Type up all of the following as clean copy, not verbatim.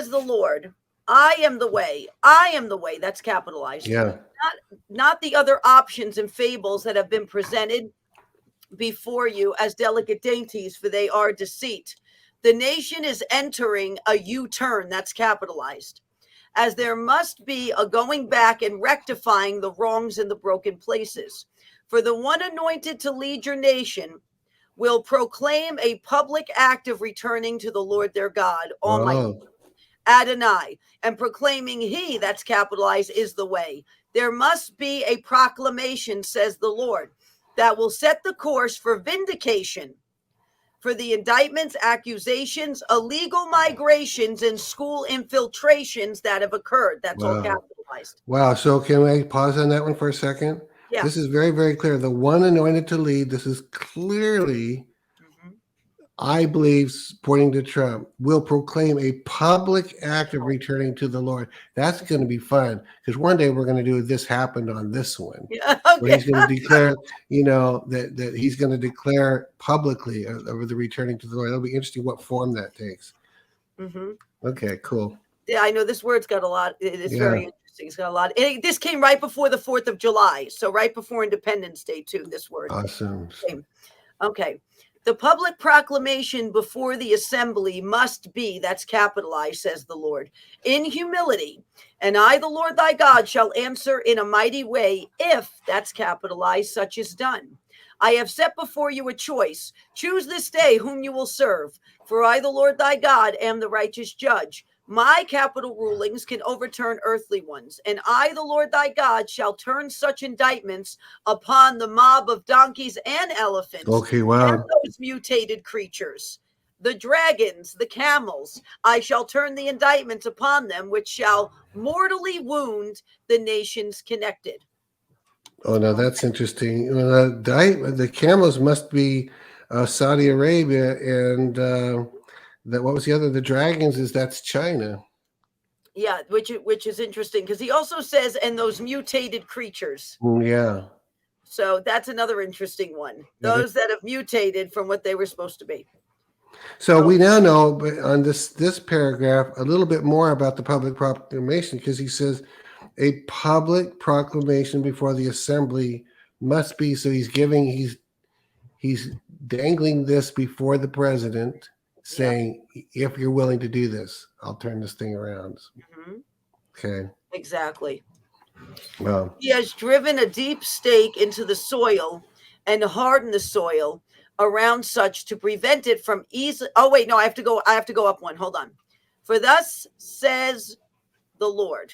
says the Lord, I am the way. I am the way. That's capitalized. Yeah. Not the other options and fables that have been presented before you as delicate dainties, for they are deceit. The nation is entering a U-turn. That's capitalized. As there must be a going back and rectifying the wrongs in the broken places. For the one anointed to lead your nation will proclaim a public act of returning to the Lord their God, Almighty, Adonai, and proclaiming he, that's capitalized, is the way. There must be a proclamation, says the Lord, that will set the course for vindication for the indictments, accusations, illegal migrations, and school infiltrations that have occurred. That's all capitalized. Wow. So can I pause on that one for a second? Yeah. This is very, very clear. The one anointed to lead, this is clearly, I believe, pointing to Trump, will proclaim a public act of returning to the Lord. That's going to be fun, because one day we're going to do This Happened on this one. Yeah, where he's going to declare, that he's going to declare publicly over the returning to the Lord. It'll be interesting what form that takes. Okay, cool. Yeah, I know this word's got a lot. It is very interesting. It's got a lot. This came right before the 4th of July. So right before Independence Day, too, this word. Awesome. Okay. The public proclamation before the assembly must be, that's capitalized, says the Lord, in humility. And I, the Lord thy God, shall answer in a mighty way if, that's capitalized, such is done. I have set before you a choice. Choose this day whom you will serve. For I, the Lord thy God, am the righteous judge. My capital rulings can overturn earthly ones, and I, the Lord thy God, shall turn such indictments upon the mob of donkeys and elephants, and those mutated creatures, the dragons, the camels. I shall turn the indictments upon them, which shall mortally wound the nations connected. Oh, now that's interesting. The camels must be Saudi Arabia, and what was the other? The dragons that's China. Yeah, which is interesting, because he also says, and those mutated creatures. Yeah. So that's another interesting one. Those that have mutated from what they were supposed to be. So we now know on this paragraph a little bit more about the public proclamation, because he says a public proclamation before the assembly must be. So he's dangling this before the president, saying, if you're willing to do this, I'll turn this thing around. Okay. Exactly. Well, he has driven a deep stake into the soil and hardened the soil around such to prevent it from easily. Oh, wait, no, I have to go up one. Hold on. For thus says the Lord.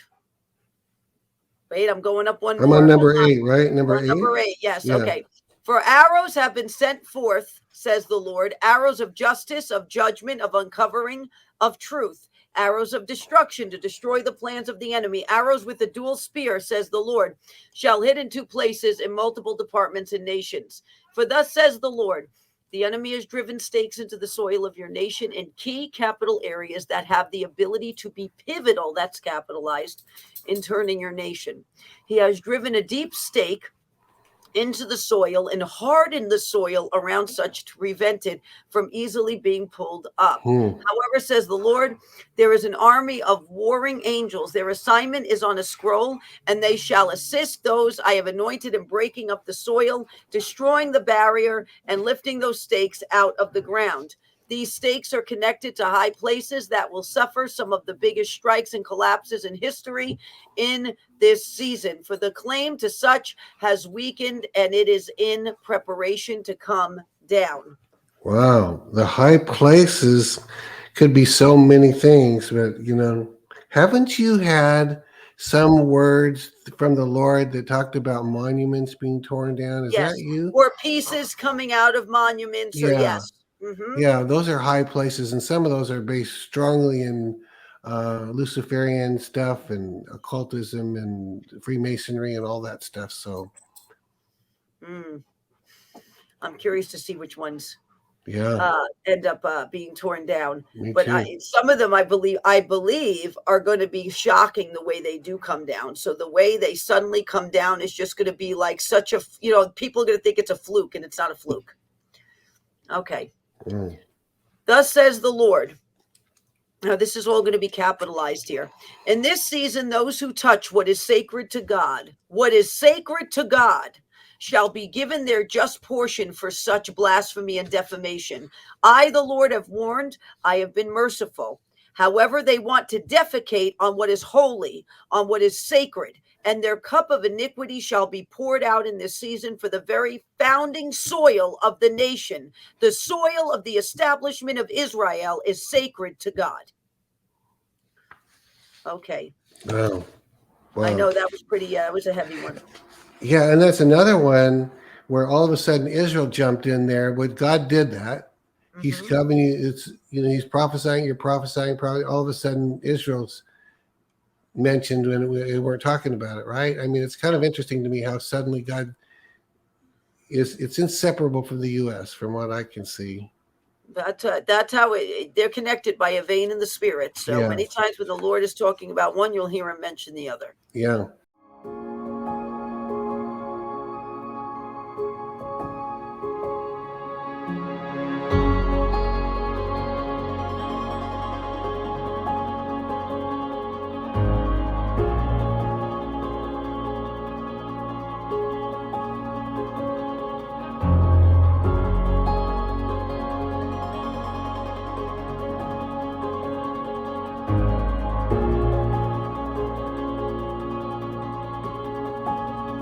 Wait, I'm going up one more. I'm on number 8, right? Number 8? Number 8, yes. Yeah. Okay. For arrows have been sent forth, says the Lord, arrows of justice, of judgment, of uncovering, of truth, arrows of destruction to destroy the plans of the enemy, arrows with a dual spear, says the Lord, shall hit in 2 places in multiple departments and nations. For thus says the Lord, the enemy has driven stakes into the soil of your nation in key capital areas that have the ability to be pivotal, that's capitalized, in turning your nation. He has driven a deep stake into the soil and harden the soil around such to prevent it from easily being pulled up. However, says the Lord, there is an army of warring angels. Their assignment is on a scroll, and they shall assist those I have anointed in breaking up the soil, destroying the barrier, and lifting those stakes out of the ground. These stakes are connected to high places that will suffer some of the biggest strikes and collapses in history in this season. For the claim to such has weakened, and it is in preparation to come down. Wow. The high places could be so many things, but, haven't you had some words from the Lord that talked about monuments being torn down? Is that you? Or pieces coming out of monuments. Yeah. Or yes. Yeah, those are high places, and some of those are based strongly in Luciferian stuff and occultism and Freemasonry and all that stuff. So, I'm curious to see which ones end up being torn down. But some of them, I believe, are going to be shocking the way they do come down. So the way they suddenly come down is just going to be like such a, people are going to think it's a fluke, and it's not a fluke. Okay. Thus says the Lord, Now, this is all going to be capitalized here. In this season, those who touch what is sacred to God, shall be given their just portion for such blasphemy and defamation. I, the Lord, have warned, I have been merciful. However, they want to defecate on what is holy, on what is sacred, and their cup of iniquity shall be poured out in this season for the very founding soil of the nation. The soil of the establishment of Israel is sacred to God. Okay. Wow. Wow. I know that was pretty, it was a heavy one. Yeah, and that's another one where all of a sudden Israel jumped in there. But God did that. He's coming. It's he's prophesying. You're prophesying. Probably all of a sudden Israel's mentioned when we weren't talking about it, right? I mean, it's kind of interesting to me how suddenly God it's inseparable from the U.S. from what I can see. That's how they're connected by a vein in the spirit. So many times when the Lord is talking about one, you'll hear him mention the other. Yeah.